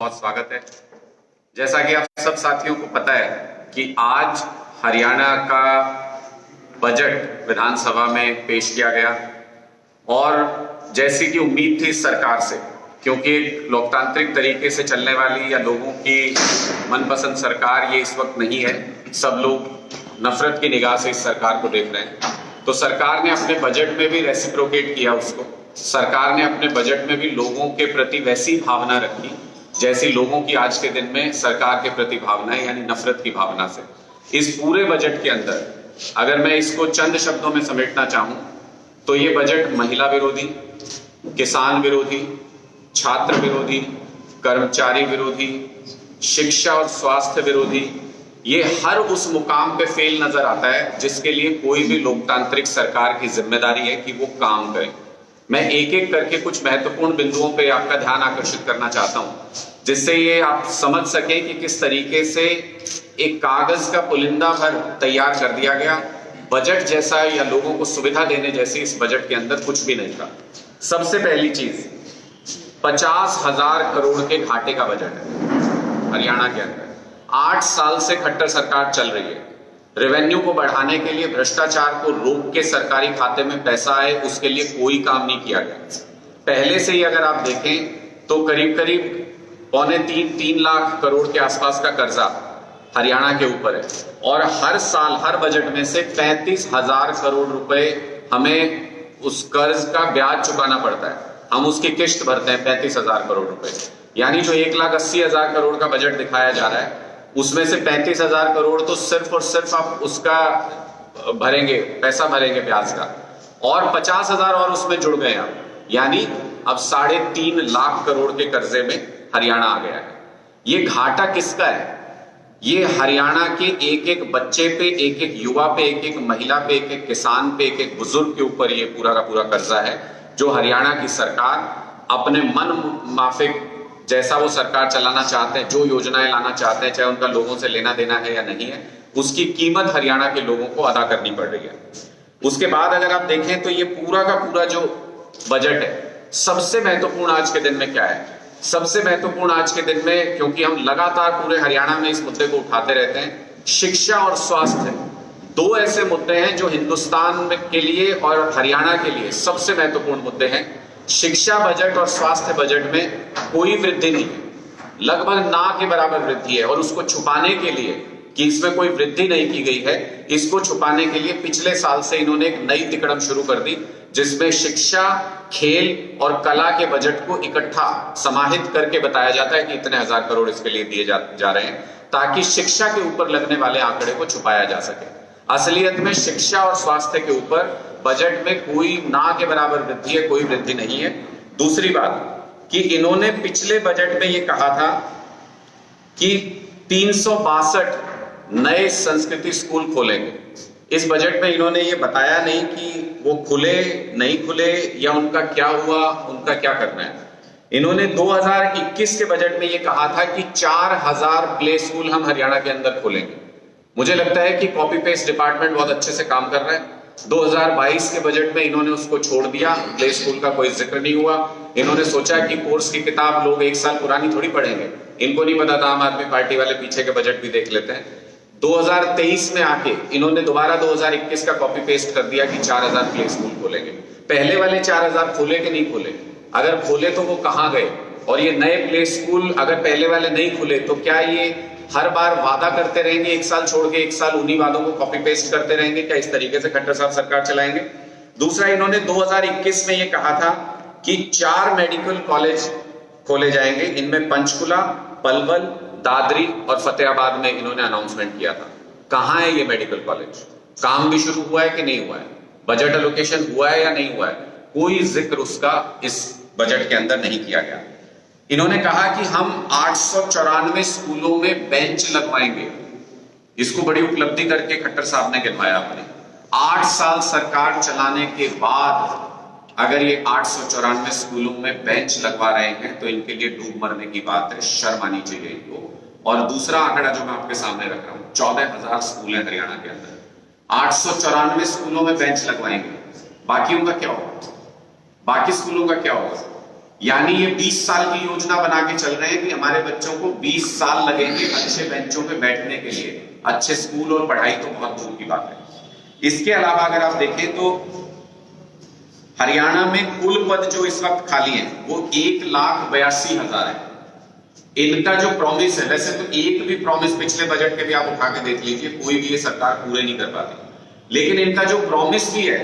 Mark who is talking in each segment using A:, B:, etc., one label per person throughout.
A: बहुत स्वागत है। जैसा कि आप सब साथियों को पता है कि आज हरियाणा का बजट विधानसभा में पेश किया गया और जैसी कि उम्मीद थी सरकार से, क्योंकि एक लोकतांत्रिक तरीके से चलने वाली या लोगों की मनपसंद सरकार ये इस वक्त नहीं है। सब लोग नफरत की निगाह से इस सरकार को देख रहे हैं। तो सरकार ने अपने बजट में भी रेसिप्रोकेट किया उसको। सरकार ने अपने बजट में भी लोगों के प्रति वैसी भावना रखी जैसी लोगों की आज के दिन में सरकार के प्रति भावना है, यानी नफरत की भावना से। इस पूरे बजट के अंदर अगर मैं इसको चंद शब्दों में समेटना चाहूं तो ये बजट महिला विरोधी, किसान विरोधी, छात्र विरोधी, कर्मचारी विरोधी, शिक्षा और स्वास्थ्य विरोधी, ये हर उस मुकाम पे फेल नजर आता है जिसके लिए कोई भी लोकतांत्रिक सरकार की जिम्मेदारी है कि वो काम करे। मैं एक एक करके कुछ महत्वपूर्ण बिंदुओं पे आपका ध्यान आकर्षित करना चाहता हूं जिससे ये आप समझ सके कि किस तरीके से एक कागज का पुलिंदा भर तैयार कर दिया गया। बजट जैसा या लोगों को सुविधा देने जैसी इस बजट के अंदर कुछ भी नहीं था। सबसे पहली चीज, 50,000 करोड़ के घाटे का बजट है हरियाणा के अंदर। 8 साल से खट्टर सरकार चल रही है। रेवेन्यू को बढ़ाने के लिए, भ्रष्टाचार को रोक के सरकारी खाते में पैसा आए, उसके लिए कोई काम नहीं किया गया। पहले से ही अगर आप देखें तो करीब करीब 2.25-3 लाख करोड़ के आसपास का कर्जा हरियाणा के ऊपर है और हर साल हर बजट में से 35,000 करोड़ रुपए हमें उस कर्ज का ब्याज चुकाना पड़ता है। हम उसकी किश्त भरते हैं 35,000 करोड़ रुपए, यानी जो 1,80,000 करोड़ का बजट दिखाया जा रहा है उसमें से 35,000 करोड़ तो सिर्फ और सिर्फ आप उसका भरेंगे, पैसा भरेंगे ब्याज का, और 50,000 और उसमें जुड़ गए आप, यानी अब 3.5 लाख करोड़ के कर्जे में हरियाणा आ गया है। ये घाटा किसका है? ये हरियाणा के एक एक बच्चे पे, एक एक युवा पे, एक एक महिला पे, एक एक किसान पे, एक एक बुजुर्ग के ऊपर ये पूरा का पूरा कर्जा है जो हरियाणा की सरकार अपने मन माफिक जैसा वो सरकार चलाना चाहते हैं, जो योजनाएं लाना चाहते हैं, चाहे उनका लोगों से लेना देना है या नहीं है, उसकी कीमत हरियाणा के लोगों को अदा करनी पड़ रही है। उसके बाद अगर आप देखें तो ये पूरा का पूरा जो बजट है, सबसे महत्वपूर्ण आज के दिन में क्या है? सबसे महत्वपूर्ण आज के दिन में, क्योंकि हम लगातार पूरे हरियाणा में इस मुद्दे को उठाते रहते हैं, शिक्षा और स्वास्थ्य, दो ऐसे मुद्दे हैं जो हिंदुस्तान के लिए और हरियाणा के लिए सबसे महत्वपूर्ण मुद्दे हैं। शिक्षा बजट और स्वास्थ्य बजट में कोई वृद्धि नहीं है, लगभग ना के बराबर वृद्धि है, और उसको छुपाने के लिए कि इसमें कोई वृद्धि नहीं की गई है, इसको छुपाने के लिए पिछले साल से इन्होंने एक नई तिकड़म शुरू कर दी जिसमें शिक्षा, खेल और कला के बजट को इकट्ठा समाहित करके बताया जाता है कि इतने हजार करोड़ इसके लिए दिए जा रहे हैं, ताकि शिक्षा के ऊपर लगने वाले आंकड़े को छुपाया जा सके। असलियत में शिक्षा और स्वास्थ्य के ऊपर बजट में कोई ना के बराबर वृद्धि है, कोई वृद्धि नहीं है। दूसरी बात कि इन्होंने पिछले बजट में यह कहा था कि 362 नए संस्कृति स्कूल खोलेंगे। इस बजट में इन्होंने ये बताया नहीं कि वो खुले नहीं खुले या उनका क्या हुआ, उनका क्या करना है। इन्होंने 2021 के बजट में ये कहा था कि 4,000 प्ले स्कूल हम हरियाणा के अंदर खोलेंगे। मुझे लगता है कि कॉपी पेस्ट डिपार्टमेंट बहुत अच्छे से काम कर रहा है। 2022 के बजट में इन्होंने उसको छोड़ दिया, प्ले स्कूल का कोई जिक्र नहीं हुआ। इन्होंने सोचा कि कोर्स की किताब लोग 1 साल पुरानी थोड़ी पढ़ेंगे, इनको नहीं पता था, आम आदमी पार्टी वाले पीछे के बजट भी देख लेते हैं। 2023 में आके इन्होंने दोबारा 2021 का कॉपी पेस्ट कर दिया कि 4,000 प्ले स्कूल खोलेंगे। पहले वाले 4,000 खोले कि नहीं खोले? अगर खोले तो वो कहां गए? और ये नए प्ले स्कूल अगर पहले वाले नहीं खुले तो क्या ये हर बार वादा करते रहेंगे, 1 साल छोड़ के 1 साल उन्हीं वादों को कॉपी पेस्ट करते रहेंगे? क्या इस तरीके से खट्टर साहब सरकार चलाएंगे? दूसरा, इन्होंने 2021 में ये कहा था कि 4 मेडिकल कॉलेज खोले जाएंगे। इनमें पंचकुला, पलवल, दादरी और फतेहाबाद में इन्होंने अनाउंसमेंट किया था। कहां है ये मेडिकल कॉलेज? काम भी शुरू हुआ है कि नहीं हुआ है? बजट एलोकेशन हुआ है या नहीं हुआ है? कोई जिक्र उसका इस बजट के अंदर नहीं किया गया। इन्होंने कहा कि हम 894 स्कूलों में बेंच लगवाएंगे। इसको बड़ी उपलब्धि करके खट्टर साहब ने गिनवाया अपने। 8 साल सरकार चलाने के बाद अगर ये 894 स्कूलों में बेंच लगवा रहे हैं तो इनके लिए डूब मरने की बात है, शर्म आनी चाहिए इनको। और दूसरा आंकड़ा जो मैं आपके सामने रख रहा हूं, 14,000 स्कूल है हरियाणा के अंदर, 894 स्कूलों में बेंच लगवाएंगे, बाकी उनका क्या होगा? बाकी स्कूलों का क्या होगा? यानी ये 20 साल की योजना बना के चल रहे हैं कि हमारे बच्चों को 20 साल लगेंगे अच्छे बेंचों पे बैठने के लिए। अच्छे स्कूल और पढ़ाई तो बहुत दूर की बात है। इसके अलावा अगर आप देखें तो हरियाणा में कुल पद जो इस वक्त खाली हैं वो 1,82,000 है। इनका जो प्रॉमिस है, वैसे तो एक भी प्रॉमिस पिछले बजट के भी आप उठा के देख लीजिए, कोई भी ये सरकार पूरे नहीं कर पाती। लेकिन इनका जो प्रॉमिस भी है,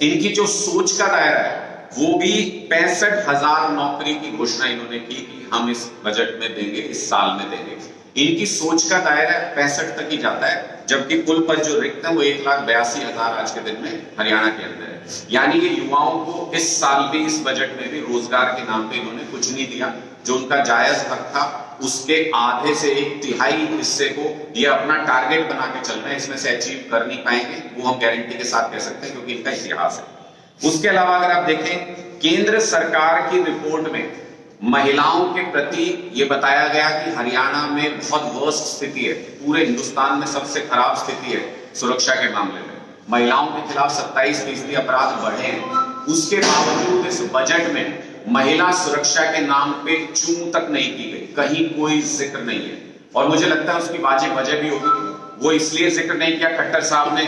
A: इनकी जो सोच का दायरा है, वो भी 65,000 नौकरी की घोषणा इन्होंने की कि हम इस बजट में देंगे, इस साल में देंगे। इनकी सोच का दायरा 65 तक ही जाता है, जबकि कुल पद जो रिक्त है वो 1,82,000 आज के दिन में हरियाणा के अंदर है। यानी ये युवाओं को इस साल भी, इस बजट में भी रोजगार के नाम पे इन्होंने कुछ नहीं दिया। जो उनका जायज हक था उसके आधे से 1/3 हिस्से को ये अपना टारगेट बना के चल रहे हैं, इसमें से अचीव कर नहीं पाएंगे, वो हम गारंटी के साथ कह सकते हैं, क्योंकि इनका इतिहास है। उसके अलावा अगर आप देखें, केंद्र सरकार की रिपोर्ट में महिलाओं के प्रति ये बताया गया कि हरियाणा में बहुत वर्स्ट स्थिति है, पूरे हिंदुस्तान में सबसे खराब स्थिति है सुरक्षा के मामले में। महिलाओं के खिलाफ 27% अपराध बढ़े हैं। उसके बावजूद इस बजट में महिला सुरक्षा के नाम पे चूं तक नहीं की गई, कहीं कोई जिक्र नहीं है। और मुझे लगता है उसकी वाजिब वजह भी होगी। वो इसलिए जिक्र नहीं किया खट्टर साहब ने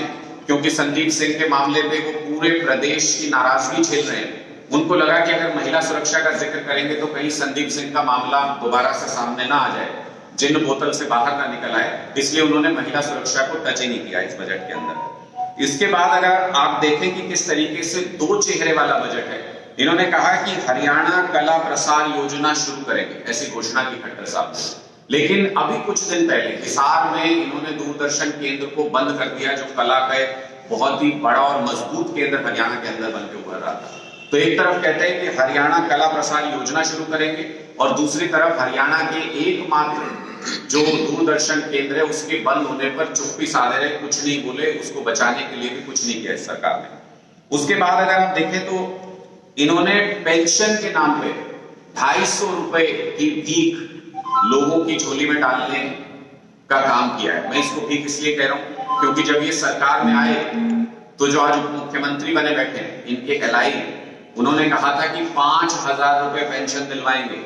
A: क्योंकि संदीप सिंह के मामले पे वो पूरे प्रदेश की नाराजगी झेल रहे हैं। उनको लगा कि अगर महिला सुरक्षा का जिक्र करेंगे तो कहीं संदीप सिंह का मामला दोबारा से सामने ना आ जाए, जिन बोतल से बाहर ना निकल आए, इसलिए उन्होंने महिला सुरक्षा को टच ही नहीं किया इस बजट के अंदर। इसके बाद अगर आप देखें कि किस तरीके से दो चेहरे वाला बजट है, इन्होंने कहा कि हरियाणा कला प्रसार योजना शुरू करेंगे, ऐसी घोषणा की खट्टर साहब ने। लेकिन अभी कुछ दिन पहले हिसार में इन्होंने दूरदर्शन केंद्र को बंद कर दिया, जो कला का बहुत ही बड़ा और मजबूत केंद्र हरियाणा के अंदर बन के उभर रहा था। तो एक तरफ कहते हैं कि हरियाणा कला प्रसार योजना शुरू करेंगे, और दूसरी तरफ हरियाणा के एकमात्र जो दूरदर्शन केंद्र है उसके बंद होने पर चुप्पी साधे रहे, कुछ नहीं बोले, उसको बचाने के लिए भी कुछ नहीं किया इस सरकार ने। उसके बाद अगर आप देखें तो इन्होंने पेंशन के नाम पे 250 रुपए की भीख लोगों की झोली में डालने का काम किया है। मैं इसको भीख इसलिए कह रहा हूं क्योंकि जब ये सरकार में आए तो जो आज मुख्यमंत्री बने बैठे हैं, इनके एलआई, उन्होंने कहा था कि 5,000 रुपए पेंशन दिलवाएंगे,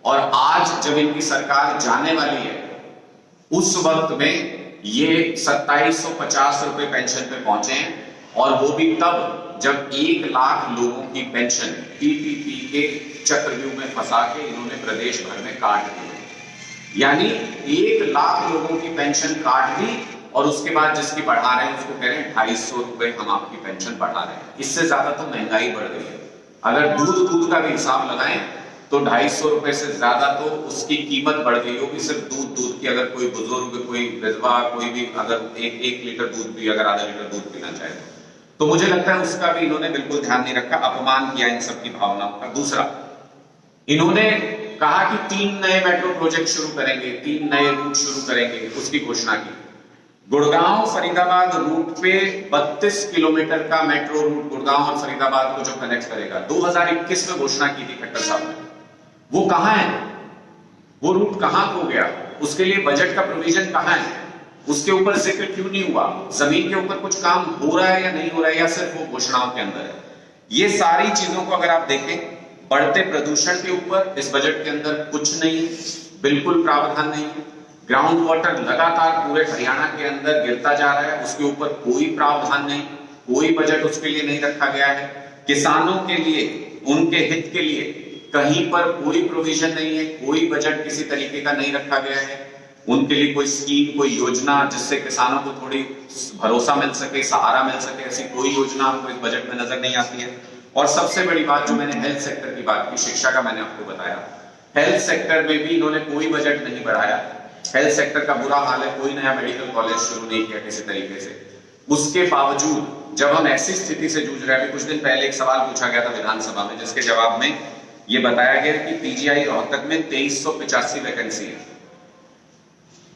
A: और आज जब इनकी सरकार जाने वाली है उस वक्त में ये 2750 रुपए पेंशन पे पहुंचे हैं, और वो भी तब जब 1 लाख लोगों की पेंशन पीपीपी के चक्रव्यूह में फंसा के इन्होंने प्रदेश भर में काट दी। यानी 1 लाख लोगों की पेंशन काट दी, और उसके बाद जिसकी बढ़ा रहे हैं उसको कह रहे हैं 250 रुपए हम आपकी पेंशन बढ़ा रहे हैं। इससे ज्यादा तो महंगाई बढ़ गई है। अगर दूध का भी हिसाब लगाएं तो 250 रुपए से ज्यादा तो उसकी कीमत बढ़ गई होगी सिर्फ दूध की। अगर कोई बुजुर्ग, कोई विधवा, कोई भी अगर एक लीटर दूध भी, अगर आधा लीटर दूध पीना चाहे तो मुझे लगता है उसका भी इन्होंने बिल्कुल ध्यान नहीं रखा, अपमान किया इन सबकी भावनाओं का। दूसरा, इन्होंने कहा कि 3 नए मेट्रो प्रोजेक्ट शुरू करेंगे, 3 नए रूट शुरू करेंगे, उसकी घोषणा की। गुड़गांव फरीदाबाद रूट पे 32 किलोमीटर का मेट्रो रूट गुड़गांव और फरीदाबाद को जो कनेक्ट करेगा, 2021 में घोषणा की थी खट्टर साहब ने। वो कहां है? वो रूट कहां खो गया? उसके लिए बजट का प्रोविजन कहां है? उसके ऊपर जिक्र क्यों नहीं हुआ? जमीन के ऊपर कुछ काम हो रहा है या नहीं हो रहा है, या सिर्फ वो घोषणाओं के अंदर है? ये सारी चीजों को अगर आप देखें, बढ़ते प्रदूषण के ऊपर इस बजट के अंदर कुछ नहीं, बिल्कुल प्रावधान नहीं है। ग्राउंड वाटर लगातार पूरे हरियाणा के अंदर गिरता जा रहा है, उसके ऊपर कोई प्रावधान नहीं, कोई बजट उसके लिए नहीं रखा गया है। किसानों के लिए, उनके हित के लिए कहीं पर कोई प्रोविजन नहीं है, कोई बजट किसी तरीके का नहीं रखा गया है। उनके लिए कोई स्कीम, कोई योजना जिससे किसानों को थोड़ी भरोसा मिल सके, सहारा मिल सके, ऐसी कोई योजना आपको इस बजट में नजर नहीं आती है। और सबसे बड़ी बात, जो मैंने हेल्थ सेक्टर की बात की, शिक्षा का मैंने आपको बताया, हेल्थ सेक्टर में भी इन्होंने कोई बजट नहीं बढ़ाया। हेल्थ सेक्टर का बुरा हाल है, कोई नया मेडिकल कॉलेज शुरू नहीं किया किसी तरीके से। उसके बावजूद जब हम ऐसी स्थिति से जूझ रहे हैं, कुछ दिन पहले एक सवाल पूछा गया था विधानसभा में, जिसके जवाब में ये बताया गया कि पीजीआई रोहतक में 2385 वैकेंसी है,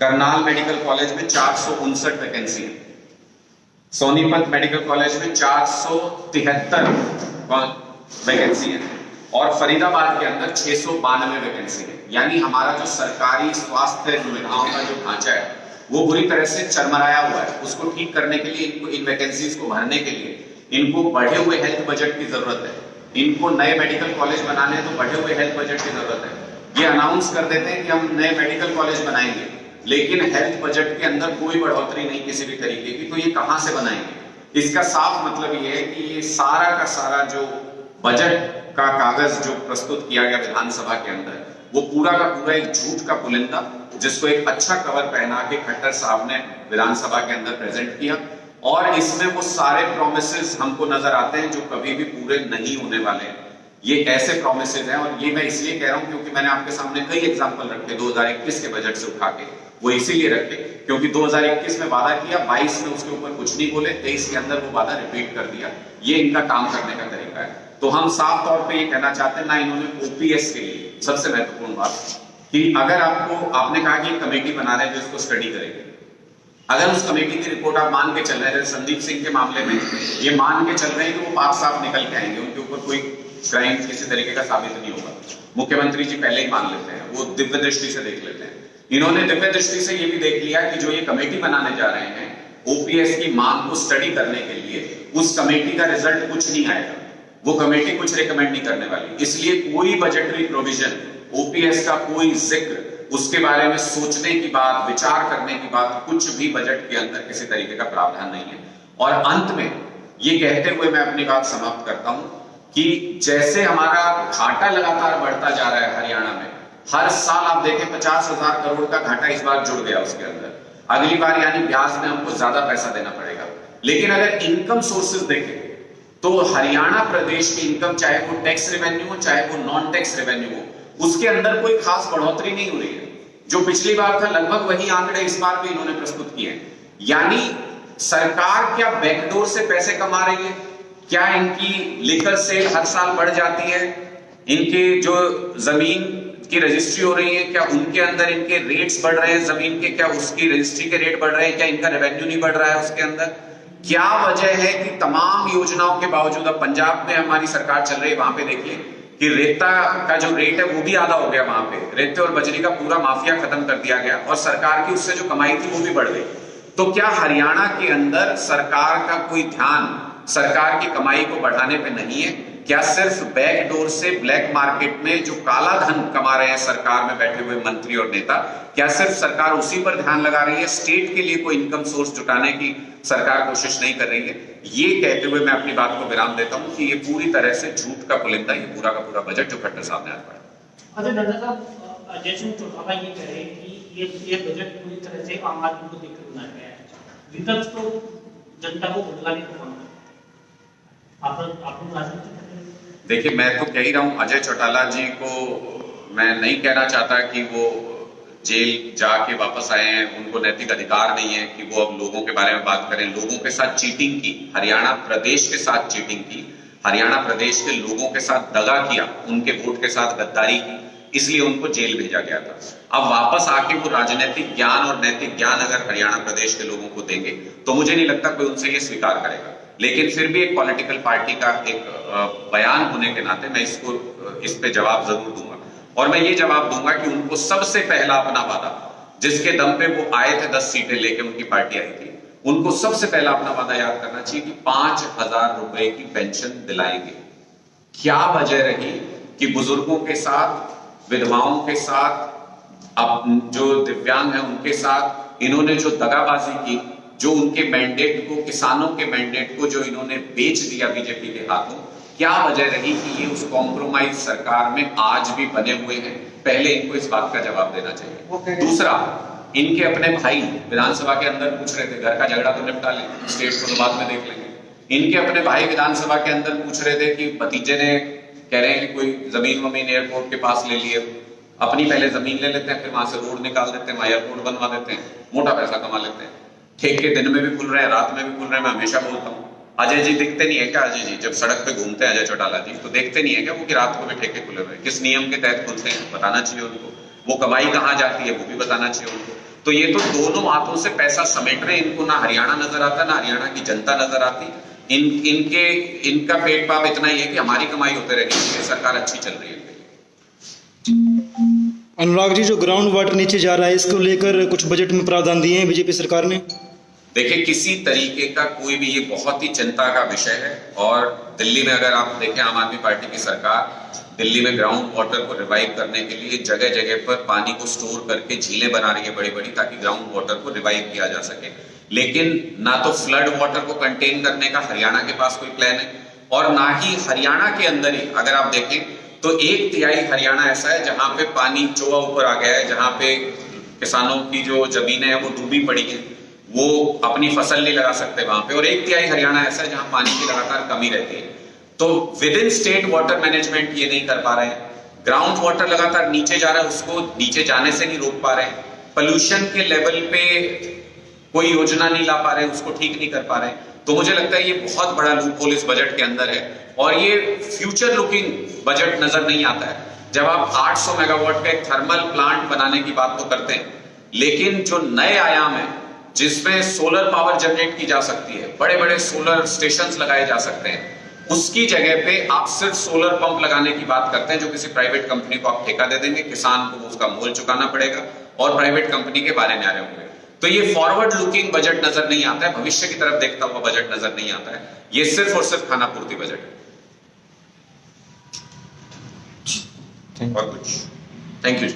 A: करनाल मेडिकल कॉलेज में 459 वैकेंसी है, सोनीपत मेडिकल कॉलेज में 473 वैकेंसी है, और फरीदाबाद के अंदर 692 वैकेंसी है। यानी हमारा जो सरकारी स्वास्थ्य सुविधाओं का जो ढांचा है वो बुरी तरह से चरमराया हुआ है। उसको ठीक करने के लिए, इनको इन वैकेंसीज को भरने के लिए इनको बढ़े हुए हेल्थ बजट की जरूरत है। इनको नए मेडिकल कॉलेज बनाने हैं तो बढ़े हुए हेल्थ बजट की जरूरत है। ये अनाउंस कर देते हैं कि हम नए मेडिकल कॉलेज बनाएंगे, लेकिन हेल्थ बजट के अंदर कोई बढ़ोतरी नहीं किसी भी तरीके की, तो ये कहां से बनाएंगे? इसका साफ मतलब ये है कि ये सारा का सारा जो बजट का कागज जो प्रस्तुत किया गया विधानसभा के अंदर, वो पूरा का पूरा एक झूठ का पुलिंदा, जिसको एक अच्छा कवर पहना के खट्टर साहब ने विधानसभा के अंदर प्रेजेंट किया, और इसमें वो सारे प्रोमिसेस हमको नजर आते हैं जो कभी भी पूरे नहीं होने वाले हैं। ये ऐसे प्रोमिसेस हैं, और ये मैं इसलिए कह रहा हूं क्योंकि मैंने आपके सामने कई एग्जांपल रखे 2021 के बजट से उठा के, वो इसीलिए रखे क्योंकि 2021 में वादा किया, 22 में उसके ऊपर कुछ नहीं बोले, 23 के अंदर वो वादा रिपीट कर दिया। ये इनका काम करने का तरीका है। तो हम साफ तौर पे ये कहना चाहते हैं ना, इन्होंने ओपीएस के लिए सबसे महत्वपूर्ण बात कि अगर आपने कहा कि एक कमेटी बना रहे हैं जो इसको स्टडी करेगी, अगर उस कमेटी की रिपोर्ट आप मान के चल रहे हैं, संदीप सिंह के मामले में ये मान के चल रहे हैं कि वो पाक साफ निकल के आएंगे, उनके ऊपर कोई क्राइम किसी तरीके का साबित नहीं होगा, मुख्यमंत्री जी पहले ही मान लेते हैं, वो दिव्य दृष्टि से देख लेते हैं। इन्होंने दिव्य दृष्टि से ये भी देख लिया कि जो ये कमेटी बनाने जा रहे हैं ओपीएस की मांग को स्टडी करने के लिए, उस कमेटी का रिजल्ट कुछ नहीं आएगा, वो कमेटी कुछ रिकमेंड नहीं करने वाली, इसलिए कोई बजटरी प्रोविजन ओपीएस का कोई जिक्र, उसके बारे में सोचने की बात, विचार करने की बात कुछ भी बजट के अंदर किसी तरीके का प्रावधान नहीं है। और अंत में ये कहते हुए मैं अपनी बात समाप्त करता हूं कि जैसे हमारा घाटा लगातार बढ़ता जा रहा है हरियाणा में, हर साल आप देखें 50,000 करोड़ का घाटा इस बार जुड़ गया उसके अंदर, अगली बार यानी ब्याज में हमको ज्यादा पैसा देना पड़ेगा। लेकिन अगर इनकम सोर्सेज देखें तो हरियाणा प्रदेश की इनकम, चाहे वो टैक्स रेवेन्यू हो चाहे वो नॉन टैक्स रेवेन्यू हो, उसके अंदर कोई खास बढ़ोतरी नहीं हो रही है। जो पिछली बार था लगभग वही आंकड़े इस बार भी इन्होंने प्रस्तुत किए हैं। यानी सरकार क्या बैकडोर से पैसे कमा रही है? क्या इनकी लिकर सेल हर साल बढ़ जाती है? इनके जो जमीन की रजिस्ट्री हो रही है, क्या उनके अंदर इनके रेट्स बढ़ रहे हैं जमीन के? क्या उसकी रजिस्ट्री के रेट बढ़ रहे हैं? क्या इनका रेवेन्यू नहीं बढ़ रहा है उसके अंदर? क्या वजह है कि तमाम योजनाओं के बावजूद, अब पंजाब में हमारी सरकार चल रही है, वहां पे देखिए कि रेता का जो रेट है वो भी आधा हो गया, वहां पे रेते और बजरी का पूरा माफिया खत्म कर दिया गया, और सरकार की उससे जो कमाई थी वो भी बढ़ गई। तो क्या हरियाणा के अंदर सरकार का कोई ध्यान सरकार की कमाई को बढ़ाने पे नहीं है? क्या सिर्फ बैकडोर से ब्लैक मार्केट में जो काला धन कमा रहे हैं सरकार में बैठे हुए मंत्री और नेता, क्या सिर्फ सरकार उसी पर ध्यान लगा रही है? स्टेट के लिए कोई इनकम सोर्स जुटाने की सरकार कोशिश नहीं कर रही है? ये कहते हुए मैं अपनी बात को विराम देता हूं कि ये पूरी तरह से झूठ का पुलिंदा, ये पूरा का पूरा बजट जो खट्टर साहब ने आज पढ़ा।
B: अच्छा डॉक्टर साहब, अजय सिंह चौटाला ये कह रहे हैं कि ये बजट पूरी तरह से आम आदमी को देखकर बनाया गया है, विपक्ष तो जनता को बदलाने को मांग रहा है।
A: देखिए, मैं तो कह ही रहा हूं, अजय चौटाला जी को मैं नहीं कहना चाहता कि वो जेल जाके वापस आए हैं, उनको नैतिक अधिकार नहीं है कि वो अब लोगों के बारे में बात करें। लोगों के साथ चीटिंग की, हरियाणा प्रदेश के साथ चीटिंग की, हरियाणा प्रदेश के लोगों के साथ दगा किया, उनके वोट के साथ गद्दारी की, इसलिए उनको जेल भेजा गया था। अब वापस आके वो राजनीतिक ज्ञान और नैतिक ज्ञान अगर हरियाणा प्रदेश के लोगों को देंगे तो मुझे नहीं लगता कोई उनसे ये स्वीकार करेगा। लेकिन फिर भी एक पॉलिटिकल पार्टी का एक बयान होने के नाते मैं इस पे जवाब जरूर दूंगा, और मैं ये जवाब दूंगा कि उनको सबसे पहला अपना वादा, जिसके दम पे वो आए थे 10 सीटें लेके, उनकी पार्टी आई थी, उनको सबसे पहला अपना वादा याद करना चाहिए कि 5,000 रुपए की पेंशन दिलाएंगे। क्या वजह रही कि बुजुर्गों के साथ, विधवाओं के साथ, अब जो दिव्यांग है उनके साथ इन्होंने जो दगाबाजी की, जो उनके मैंडेट को, किसानों के मैंडेट को जो इन्होंने बेच दिया बीजेपी के हाथों, क्या वजह रही कि ये उस कॉम्प्रोमाइज सरकार में आज भी बने हुए हैं? पहले इनको इस बात का जवाब देना चाहिए। दूसरा, इनके अपने भाई विधानसभा के अंदर पूछ रहे थे, घर का झगड़ा तो निपटा लें, स्टेट को तो बाद में देख लेंगे। इनके अपने भाई विधानसभा के अंदर पूछ रहे थे कि भतीजे ने कह रहे हैं कि कोई जमीन वमीन एयरपोर्ट के पास ले लिए, अपनी पहले जमीन ले लेते हैं, फिर वहां से रोड निकाल देते हैं, वहां एयरपोर्ट बनवा देते हैं, मोटा पैसा कमा लेते हैं। ठेके दिन में भी खुल रहे हैं, रात में भी खुल रहे हैं। मैं हमेशा बोलता हूँ, अजय जी दिखते नहीं है क्या? अजय जी जब सड़क पे घूमते हैं, अजय चौटाला जी, तो देखते नहीं है क्या वो कि रात को भी ठेके खुले हुए हैं? किस नियम के तहत खुलते हैं बताना चाहिए उनको, वो कमाई कहाँ जाती है वो भी बताना चाहिए उनको। तो ये तो दोनों हाथों से पैसा समेट रहे हैं, इनको ना हरियाणा नजर आता, ना हरियाणा की जनता नजर आती। इनका पेट पाप इतना ही है कि हमारी कमाई होते रहेगी, सरकार अच्छी चल रही है।
C: अनुराग जी, जो ग्राउंड वाटर नीचे जा रहा है, इसको लेकर कुछ बजट में प्रावधान दिए हैं बीजेपी सरकार ने?
A: देखिए, किसी तरीके का कोई भी, ये बहुत ही चिंता का विषय है। और दिल्ली में अगर आप देखें, आम आदमी पार्टी की सरकार दिल्ली में ग्राउंड वाटर को रिवाइव करने के लिए जगह जगह पर पानी को स्टोर करके झीलें बना रही है बड़ी बड़ी, ताकि ग्राउंड वाटर को रिवाइव किया जा सके। लेकिन ना तो फ्लड वाटर को कंटेन करने का हरियाणा के पास कोई प्लान है, और ना ही हरियाणा के अंदर ही अगर आप देखें तो 1/3 हरियाणा ऐसा है जहां पे पानी चोआ ऊपर आ गया है, जहां पे किसानों की जो जमीनें हैं वो डूबी पड़ी है, वो अपनी फसल नहीं लगा सकते वहां पे। और 1/3 हरियाणा ऐसा है जहां पानी की लगातार कमी रहती है। तो with in state water management ये नहीं कर पा रहे हैं। ग्राउंड वाटर लगातार नीचे जा रहा है, उसको नीचे जाने से नहीं रोक पा रहे हैं। पोल्यूशन के लेवल पे कोई योजना नहीं ला पा रहे, उसको ठीक नहीं कर पा रहे। तो मुझे लगता है ये बहुत बड़ा लूपहोल इस बजट के अंदर है, और ये फ्यूचर लुकिंग बजट नजर नहीं आता है। जब आप 800 मेगावाट का एक थर्मल प्लांट बनाने की बात तो करते हैं, लेकिन जो नए आयाम है जिसमें सोलर पावर जनरेट की जा सकती है, बड़े बड़े सोलर स्टेशंस लगाए जा सकते हैं, उसकी जगह पे आप सिर्फ सोलर पंप लगाने की बात करते हैं, जो किसी प्राइवेट कंपनी को आप ठेका दे देंगे, किसान को उसका मोल चुकाना पड़ेगा और प्राइवेट कंपनी के बारे में आ रहे होंगे। तो ये फॉरवर्ड लुकिंग बजट नजर नहीं आता है, भविष्य की तरफ देखता हुआ बजट नजर नहीं आता है। ये सिर्फ और सिर्फ खाना पूर्ति बजट है और कुछ। Thank you.